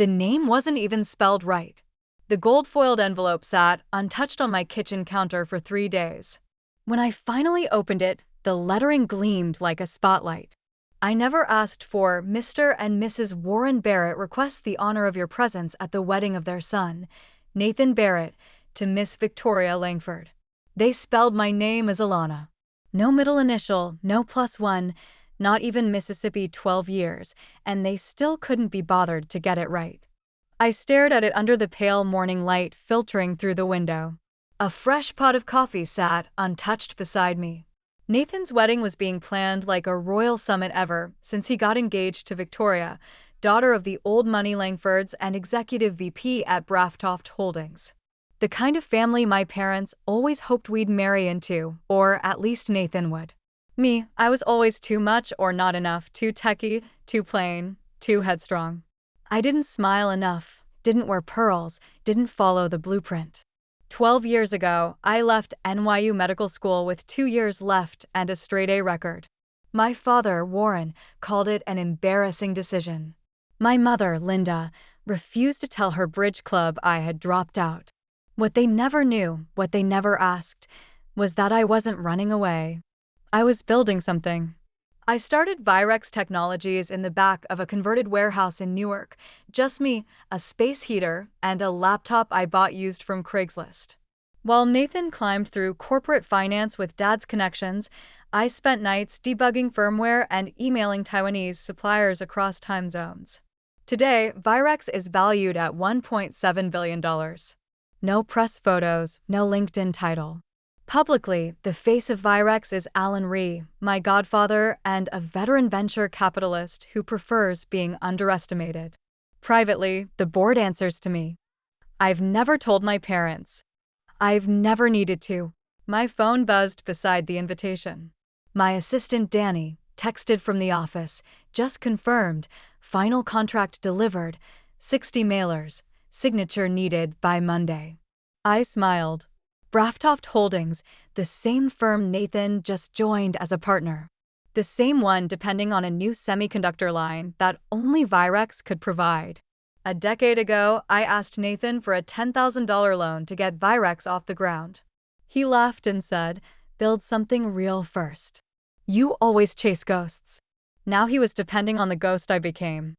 The name wasn't even spelled right. The gold-foiled envelope sat untouched on my kitchen counter for 3 days. When I finally opened it, the lettering gleamed like a spotlight. I never asked for Mr. and Mrs. Warren Barrett request the honor of your presence at the wedding of their son, Nathan Barrett, to Miss Victoria Langford. They spelled my name as Alana. No middle initial, no +1, not even Mississippi 12 years, and they still couldn't be bothered to get it right. I stared at it under the pale morning light filtering through the window. A fresh pot of coffee sat untouched beside me. Nathan's wedding was being planned like a royal summit ever since he got engaged to Victoria, daughter of the old money Langfords and executive VP at Braftoft Holdings. The kind of family my parents always hoped we'd marry into, or at least Nathan would. Me, I was always too much or not enough, too techie, too plain, too headstrong. I didn't smile enough, didn't wear pearls, didn't follow the blueprint. 12 years ago, I left NYU Medical School with 2 years left and a straight-A record. My father, Warren, called it an embarrassing decision. My mother, Linda, refused to tell her bridge club I had dropped out. What they never knew, what they never asked, was that I wasn't running away. I was building something. I started Virex Technologies in the back of a converted warehouse in Newark. Just me, a space heater, and a laptop I bought used from Craigslist. While Nathan climbed through corporate finance with Dad's connections, I spent nights debugging firmware and emailing Taiwanese suppliers across time zones. Today, Virex is valued at $1.7 billion. No press photos, no LinkedIn title. Publicly, the face of Virex is Alan Rhee, my godfather and a veteran venture capitalist who prefers being underestimated. Privately, the board answers to me. I've never told my parents. I've never needed to. My phone buzzed beside the invitation. My assistant Danny texted from the office, just confirmed, final contract delivered, 60 mailers, signature needed by Monday. I smiled. Braftoft Holdings, the same firm Nathan just joined as a partner. The same one depending on a new semiconductor line that only Virex could provide. A decade ago, I asked Nathan for a $10,000 loan to get Virex off the ground. He laughed and said, "Build something real first. You always chase ghosts." Now he was depending on the ghost I became.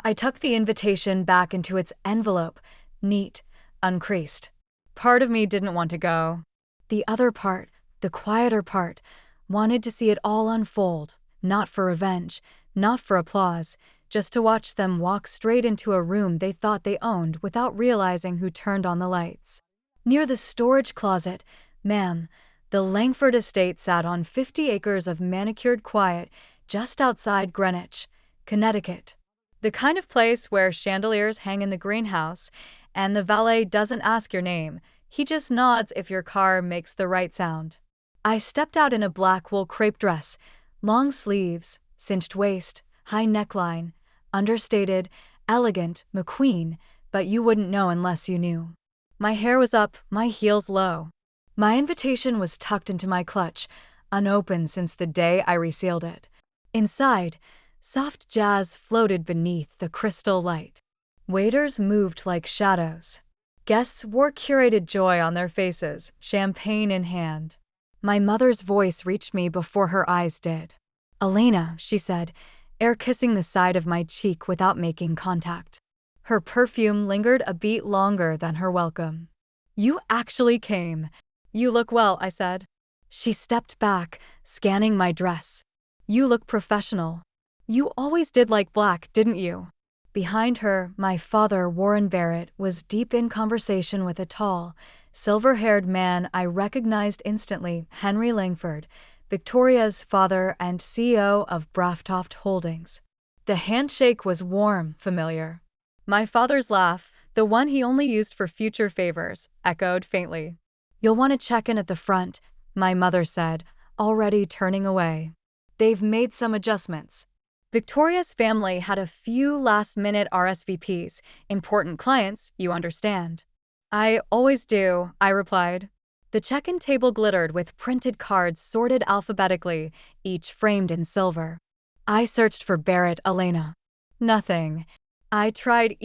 I tucked the invitation back into its envelope, neat, uncreased. Part of me didn't want to go. The other part, the quieter part, wanted to see it all unfold, not for revenge, not for applause, just to watch them walk straight into a room they thought they owned without realizing who turned on the lights. Near the storage closet, ma'am, the Langford estate sat on 50 acres of manicured quiet just outside Greenwich, Connecticut. The kind of place where chandeliers hang in the greenhouse and the valet doesn't ask your name, he just nods if your car makes the right sound. I stepped out in a black wool crepe dress, long sleeves, cinched waist, high neckline, understated, elegant, McQueen, but you wouldn't know unless you knew. My hair was up, my heels low. My invitation was tucked into my clutch, unopened since the day I resealed it. Inside, soft jazz floated beneath the crystal light. Waiters moved like shadows. Guests wore curated joy on their faces, champagne in hand. My mother's voice reached me before her eyes did. "Elena," she said, air kissing the side of my cheek without making contact. Her perfume lingered a beat longer than her welcome. "You actually came. You look well," I said. She stepped back, scanning my dress. "You look professional. You always did like black, didn't you?" Behind her, my father, Warren Barrett, was deep in conversation with a tall, silver-haired man I recognized instantly, Henry Langford, Victoria's father and CEO of Braftoft Holdings. The handshake was warm, familiar. My father's laugh, the one he only used for future favors, echoed faintly. "You'll want to check in at the front," my mother said, already turning away. "They've made some adjustments." Victoria's family had a few last-minute RSVPs, important clients, you understand. "I always do," I replied. The check-in table glittered with printed cards sorted alphabetically, each framed in silver. I searched for Barrett Elena. Nothing. I tried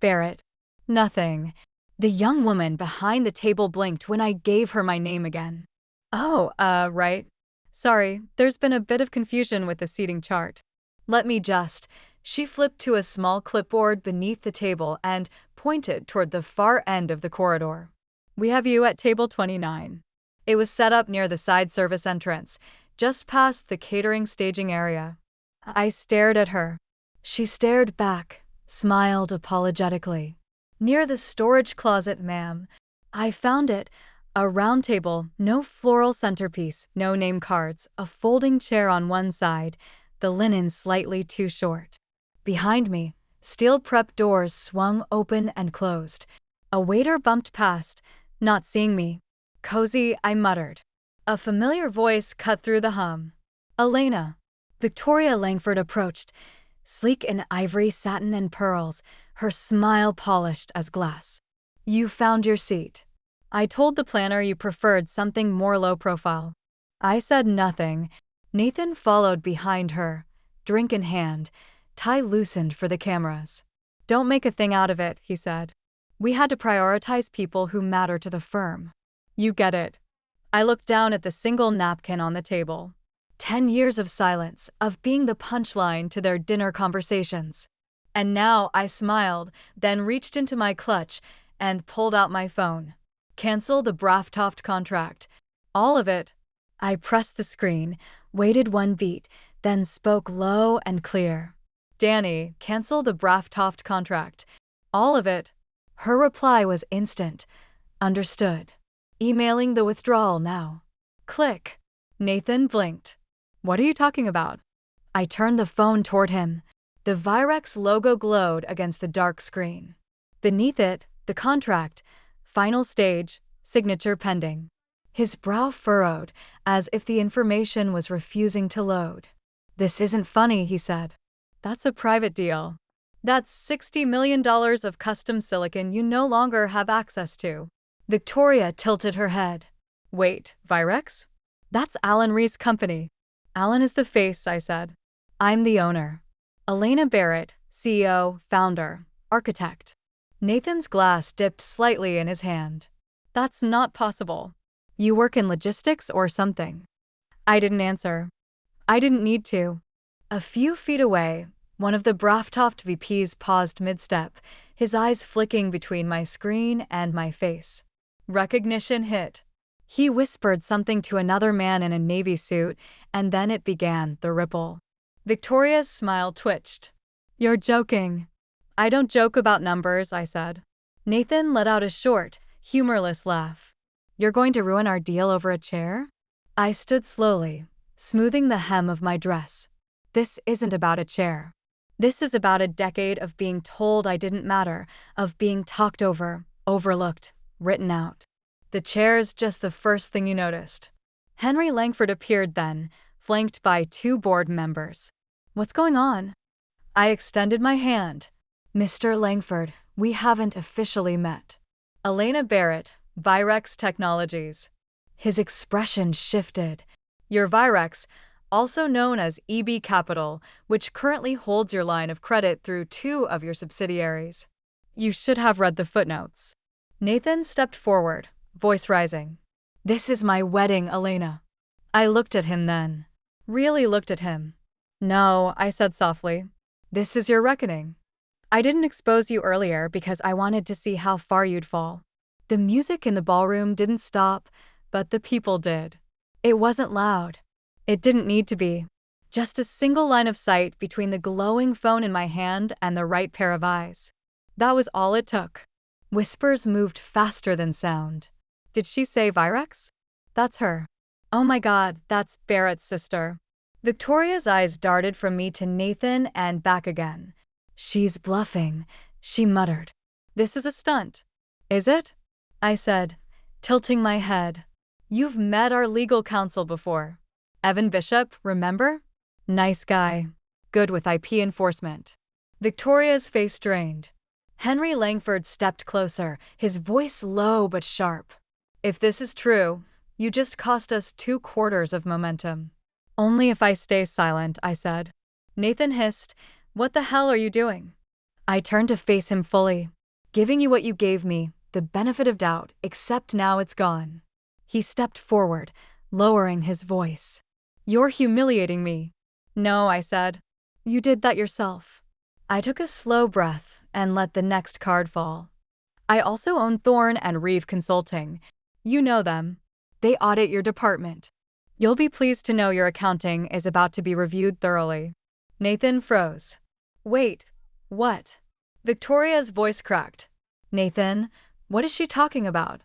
Barrett. Nothing. The young woman behind the table blinked when I gave her my name again. Oh, right. Sorry, there's been a bit of confusion with the seating chart. Let me just. She flipped to a small clipboard beneath the table and pointed toward the far end of the corridor. We have you at table 29. It was set up near the side service entrance, just past the catering staging area. I stared at her. She stared back, smiled apologetically. Near the storage closet, ma'am. I found it. A round table, no floral centerpiece, no name cards, a folding chair on one side, the linen slightly too short. Behind me, steel prep doors swung open and closed. A waiter bumped past, not seeing me. Cozy, I muttered. A familiar voice cut through the hum. Elena. Victoria Langford approached, sleek in ivory, satin, and pearls, her smile polished as glass. You found your seat. I told the planner you preferred something more low profile. I said nothing. Nathan followed behind her, drink in hand, tie loosened for the cameras. Don't make a thing out of it, he said. We had to prioritize people who matter to the firm. You get it. I looked down at the single napkin on the table. 10 years of silence, of being the punchline to their dinner conversations. And now I smiled, then reached into my clutch and pulled out my phone. Cancel the Braftoft contract. All of it. I pressed the screen, waited one beat, then spoke low and clear. Danny, cancel the Braftoft contract. All of it. Her reply was instant. Understood. Emailing the withdrawal now. Click. Nathan blinked. What are you talking about? I turned the phone toward him. The Virex logo glowed against the dark screen. Beneath it, the contract. Final stage, signature pending. His brow furrowed, as if the information was refusing to load. This isn't funny, he said. That's a private deal. That's $60 million of custom silicon you no longer have access to. Victoria tilted her head. Wait, Virex? That's Alan Ree's company. Alan is the face, I said. I'm the owner. Elena Barrett, CEO, founder, architect. Nathan's glass dipped slightly in his hand. That's not possible. You work in logistics or something? I didn't answer. I didn't need to. A few feet away, one of the Braftoft VPs paused mid-step, his eyes flicking between my screen and my face. Recognition hit. He whispered something to another man in a navy suit, and then it began, the ripple. Victoria's smile twitched. You're joking. I don't joke about numbers, I said. Nathan let out a short, humorless laugh. You're going to ruin our deal over a chair? I stood slowly, smoothing the hem of my dress. This isn't about a chair. This is about a decade of being told I didn't matter, of being talked over, overlooked, written out. The chair's just the first thing you noticed. Henry Langford appeared then, flanked by 2 board members. What's going on? I extended my hand. Mr. Langford, we haven't officially met. Elena Barrett, Virex Technologies. His expression shifted. Your Virex, also known as EB Capital, which currently holds your line of credit through 2 of your subsidiaries. You should have read the footnotes. Nathan stepped forward, voice rising. This is my wedding, Elena. I looked at him then. Really looked at him. No, I said softly. This is your reckoning. I didn't expose you earlier because I wanted to see how far you'd fall. The music in the ballroom didn't stop, but the people did. It wasn't loud. It didn't need to be. Just a single line of sight between the glowing phone in my hand and the right pair of eyes. That was all it took. Whispers moved faster than sound. Did she say Virex? That's her. Oh my God, that's Barrett's sister. Victoria's eyes darted from me to Nathan and back again. She's bluffing, she muttered. This is a stunt. Is it? I said, tilting my head. You've met our legal counsel before. Evan Bishop, remember? Nice guy. Good with IP enforcement. Victoria's face strained. Henry Langford stepped closer, his voice low but sharp. If this is true, you just cost us 2/4 of momentum. Only if I stay silent, I said. Nathan hissed, What the hell are you doing? I turned to face him fully. Giving you what you gave me, the benefit of doubt, except now it's gone. He stepped forward, lowering his voice. You're humiliating me. No, I said. You did that yourself. I took a slow breath and let the next card fall. I also own Thorne and Reeve Consulting. You know them. They audit your department. You'll be pleased to know your accounting is about to be reviewed thoroughly. Nathan froze. Wait, what? Victoria's voice cracked. Nathan, what is she talking about?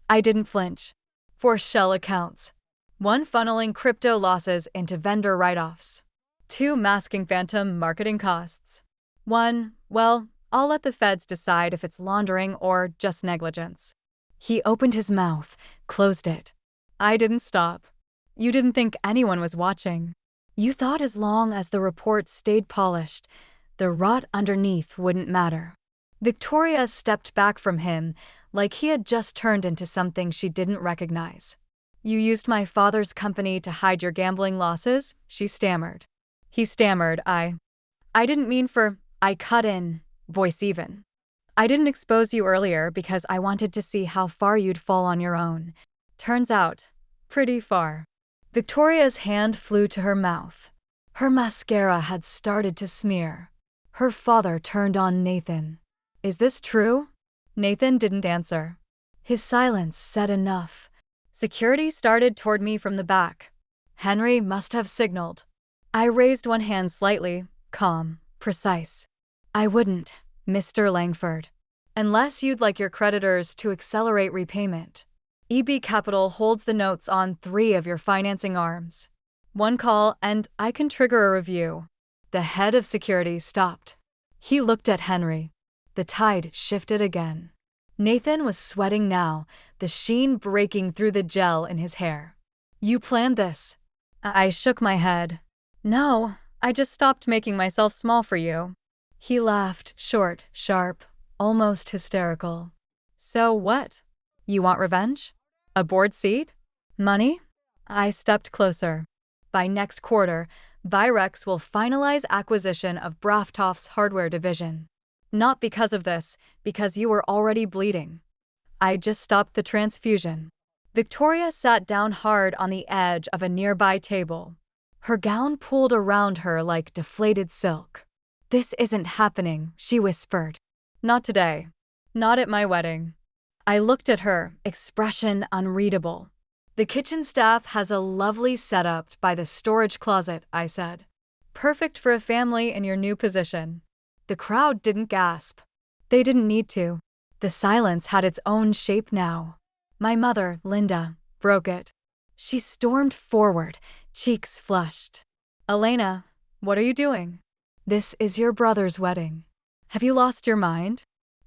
I didn't flinch. 4 shell accounts. 1 funneling crypto losses into vendor write-offs. 2 masking phantom marketing costs. 1, well, I'll let the feds decide if it's laundering or just negligence. He opened his mouth, closed it. I didn't stop. You didn't think anyone was watching. You thought as long as the report stayed polished, the rot underneath wouldn't matter. Victoria stepped back from him like he had just turned into something she didn't recognize. You used my father's company to hide your gambling losses, she stammered. He stammered, I didn't mean for, I cut in, voice even. I didn't expose you earlier because I wanted to see how far you'd fall on your own. Turns out, pretty far. Victoria's hand flew to her mouth. Her mascara had started to smear. Her father turned on Nathan. Is this true? Nathan didn't answer. His silence said enough. Security started toward me from the back. Henry must have signaled. I raised one hand slightly, calm, precise. I wouldn't, Mr. Langford. Unless you'd like your creditors to accelerate repayment. EB Capital holds the notes on 3 of your financing arms. 1 call and I can trigger a review. The head of security stopped. He looked at Henry. The tide shifted again. Nathan was sweating now, the sheen breaking through the gel in his hair. You planned this? I shook my head. No, I just stopped making myself small for you. He laughed, short, sharp, almost hysterical. So what? You want revenge? A board seat? Money? I stepped closer. By next quarter, Virex will finalize acquisition of Braftoft's hardware division. Not because of this, because you were already bleeding. I just stopped the transfusion. Victoria sat down hard on the edge of a nearby table. Her gown pulled around her like deflated silk. This isn't happening, she whispered. Not today. Not at my wedding. I looked at her, expression unreadable. The kitchen staff has a lovely setup by the storage closet, I said. Perfect for a family in your new position. The crowd didn't gasp. They didn't need to. The silence had its own shape now. My mother, Linda, broke it. She stormed forward, cheeks flushed. Elena, what are you doing? This is your brother's wedding. Have you lost your mind?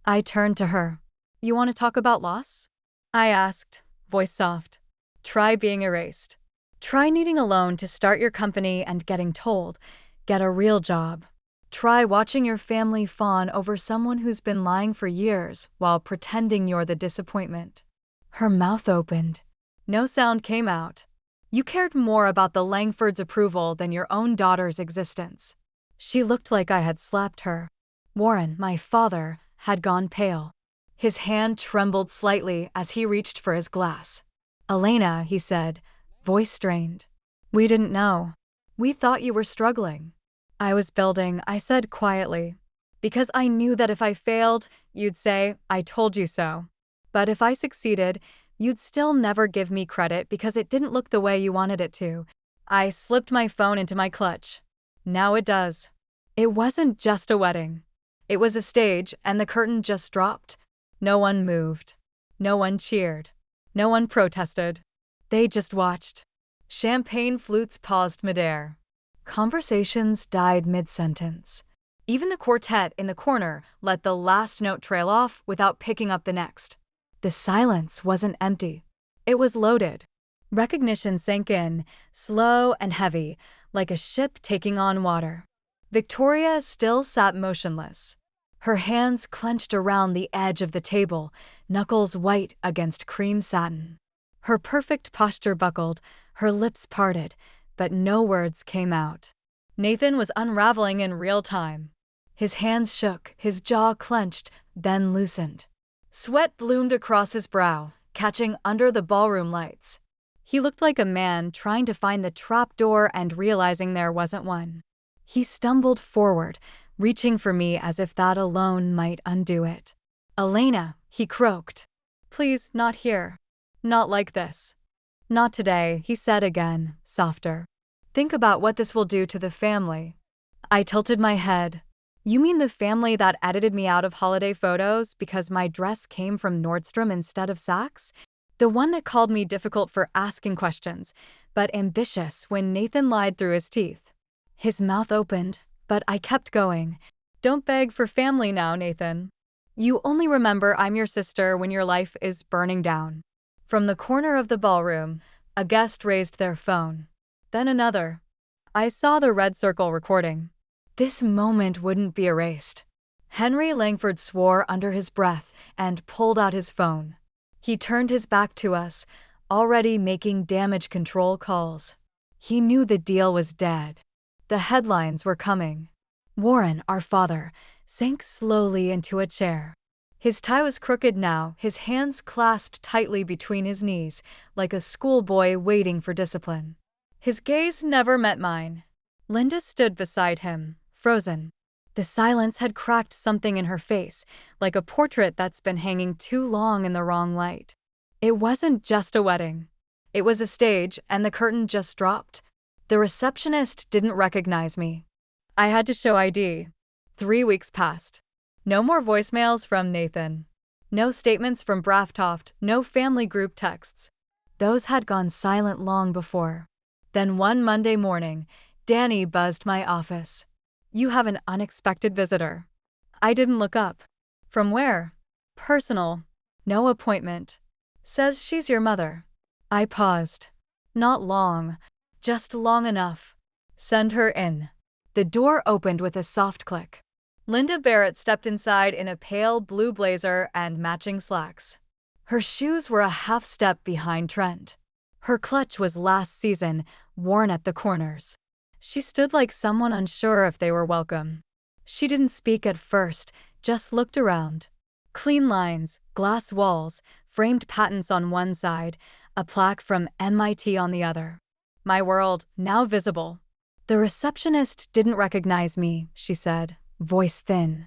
I turned to her. You want to talk about loss? I asked, voice soft. Try being erased. Try needing a loan to start your company and getting told, get a real job. Try watching your family fawn over someone who's been lying for years while pretending you're the disappointment. Her mouth opened. No sound came out. You cared more about the Langfords' approval than your own daughter's existence. She looked like I had slapped her. Warren, my father, had gone pale. His hand trembled slightly as he reached for his glass. Elena, he said, voice strained. We didn't know. We thought you were struggling. I was building, I said quietly. Because I knew that if I failed, you'd say, I told you so. But if I succeeded, you'd still never give me credit because it didn't look the way you wanted it to. I slipped my phone into my clutch. Now it does. It wasn't just a wedding. It was a stage, and the curtain just dropped. No one moved. No one cheered. No one protested. They just watched. Champagne flutes paused midair. Conversations died mid-sentence. Even the quartet in the corner let the last note trail off without picking up the next. The silence wasn't empty. It was loaded. Recognition sank in, slow and heavy, like a ship taking on water. Victoria still sat motionless. Her hands clenched around the edge of the table, knuckles white against cream satin. Her perfect posture buckled, her lips parted, but no words came out. Nathan was unraveling in real time. His hands shook, his jaw clenched, then loosened. Sweat bloomed across his brow, catching under the ballroom lights. He looked like a man trying to find the trap door and realizing there wasn't one. He stumbled forward, reaching for me as if that alone might undo it. "Elena," he croaked. "Please, not here. Not like this." "Not today," he said again, softer. "Think about what this will do to the family." I tilted my head. "You mean the family that edited me out of holiday photos because my dress came from Nordstrom instead of Saks? The one that called me difficult for asking questions, but ambitious when Nathan lied through his teeth?" His mouth opened, but I kept going. "Don't beg for family now, Nathan. You only remember I'm your sister when your life is burning down." From the corner of the ballroom, a guest raised their phone. Then another. I saw the red circle recording. This moment wouldn't be erased. Henry Langford swore under his breath and pulled out his phone. He turned his back to us, already making damage control calls. He knew the deal was dead. The headlines were coming. Warren, our father, sank slowly into a chair. His tie was crooked now, his hands clasped tightly between his knees, like a schoolboy waiting for discipline. His gaze never met mine. Linda stood beside him, frozen. The silence had cracked something in her face, like a portrait that's been hanging too long in the wrong light. It wasn't just a wedding. It was a stage, and the curtain just dropped. The receptionist didn't recognize me. I had to show ID. 3 weeks passed. No more voicemails from Nathan. No statements from Braftoft, no family group texts. Those had gone silent long before. Then one Monday morning, Danny buzzed my office. "You have an unexpected visitor." I didn't look up. "From where?" "Personal. No appointment. Says she's your mother." I paused. "Not long. Just long enough. Send her in." The door opened with a soft click. Linda Barrett stepped inside in a pale blue blazer and matching slacks. Her shoes were a half step behind trend. Her clutch was last season, worn at the corners. She stood like someone unsure if they were welcome. She didn't speak at first, just looked around. Clean lines, glass walls, framed patents on one side, a plaque from MIT on the other. My world, now visible. "The receptionist didn't recognize me," she said, voice thin.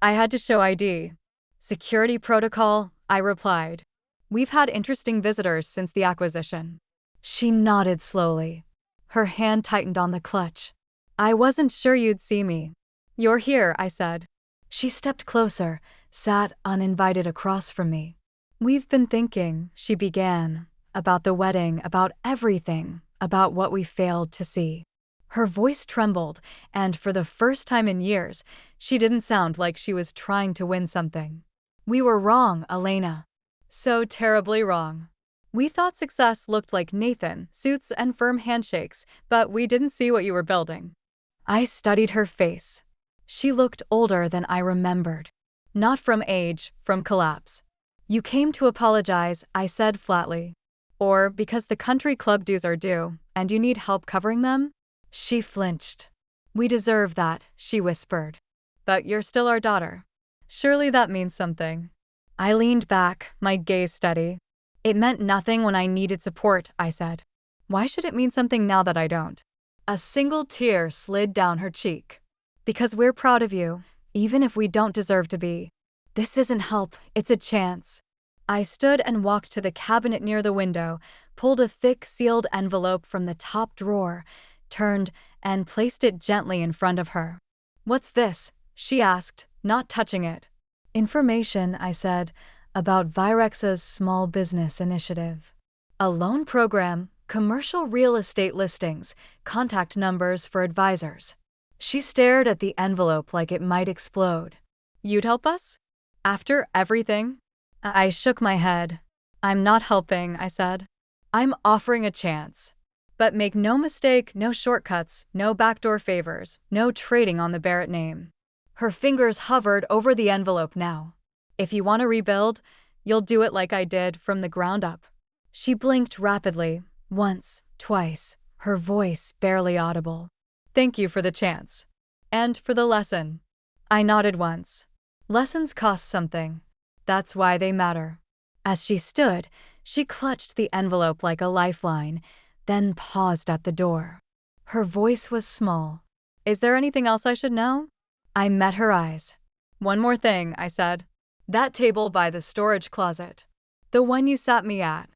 I had to show ID. "Security protocol," I replied. "We've had interesting visitors since the acquisition." She nodded slowly. Her hand tightened on the clutch. "I wasn't sure you'd see me." "You're here," I said. She stepped closer, sat uninvited across from me. "We've been thinking," she began, "about the wedding, about everything, about what we failed to see." Her voice trembled, and for the first time in years, she didn't sound like she was trying to win something. "We were wrong, Elena. So terribly wrong. We thought success looked like Nathan, suits and firm handshakes, but we didn't see what you were building." I studied her face. She looked older than I remembered. Not from age, from collapse. "You came to apologize," I said flatly. "Or because the country club dues are due, and you need help covering them?" She flinched. "We deserve that," she whispered. "But you're still our daughter. Surely that means something." I leaned back, my gaze steady. "It meant nothing when I needed support," I said. "Why should it mean something now that I don't?" A single tear slid down her cheek. "Because we're proud of you, even if we don't deserve to be. This isn't help, it's a chance." I stood and walked to the cabinet near the window, pulled a thick sealed envelope from the top drawer, turned, and placed it gently in front of her. "What's this?" she asked, not touching it. "Information," I said, "about Virexa's small business initiative. A loan program, commercial real estate listings, contact numbers for advisors." She stared at the envelope like it might explode. "You'd help us? After everything?" I shook my head. "I'm not helping," I said. "I'm offering a chance. But make no mistake, no shortcuts, no backdoor favors, no trading on the Barrett name." Her fingers hovered over the envelope now. "If you want to rebuild, you'll do it like I did, from the ground up." She blinked rapidly, once, twice, her voice barely audible. "Thank you for the chance. And for the lesson." I nodded once. Lessons cost something. That's why they matter. As she stood, she clutched the envelope like a lifeline, then paused at the door. Her voice was small. Is there anything else I should know? I met her eyes. One more thing, I said. That table by the storage closet. The one you sat me at.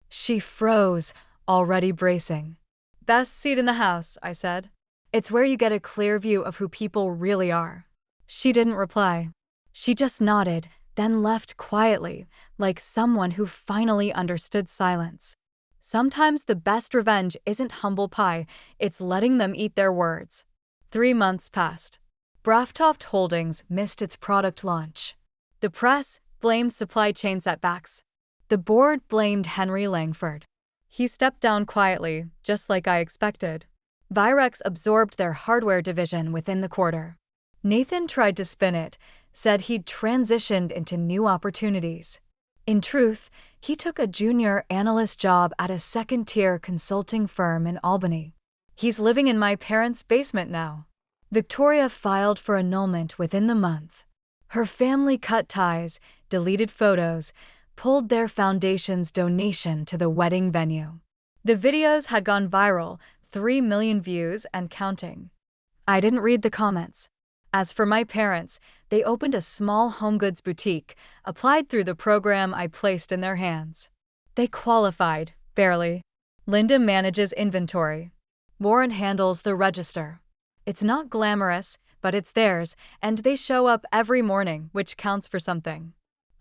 She froze, already bracing. Best seat in the house, I said. It's where you get a clear view of who people really are. She didn't reply. She just nodded, then left quietly, like someone who finally understood silence. Sometimes the best revenge isn't humble pie, it's letting them eat their words. 3 months passed. Braftoft Holdings missed its product launch. The press blamed supply chain setbacks. The board blamed Henry Langford. He stepped down quietly, just like I expected. Virex absorbed their hardware division within the quarter. Nathan tried to spin it, said he'd transitioned into new opportunities. In truth, he took a junior analyst job at a second-tier consulting firm in Albany. He's living in my parents' basement now. Victoria filed for annulment within the month. Her family cut ties, deleted photos, pulled their foundation's donation to the wedding venue. The videos had gone viral, 3 million views and counting. I didn't read the comments. As for my parents, they opened a small home goods boutique, applied through the program I placed in their hands. They qualified, barely. Linda manages inventory. Warren handles the register. It's not glamorous, but it's theirs, and they show up every morning, which counts for something.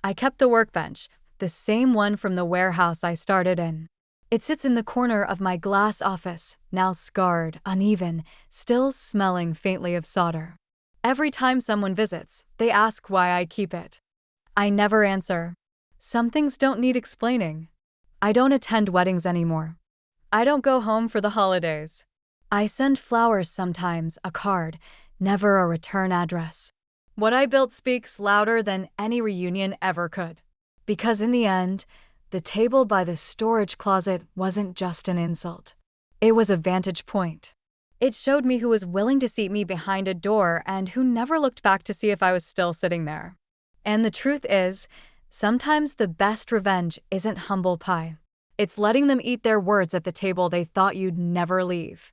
I kept the workbench, the same one from the warehouse I started in. It sits in the corner of my glass office, now scarred, uneven, still smelling faintly of solder. Every time someone visits, they ask why I keep it. I never answer. Some things don't need explaining. I don't attend weddings anymore. I don't go home for the holidays. I send flowers sometimes, a card, never a return address. What I built speaks louder than any reunion ever could. Because in the end, the table by the storage closet wasn't just an insult. It was a vantage point. It showed me who was willing to seat me behind a door and who never looked back to see if I was still sitting there. And the truth is, sometimes the best revenge isn't humble pie. It's letting them eat their words at the table they thought you'd never leave.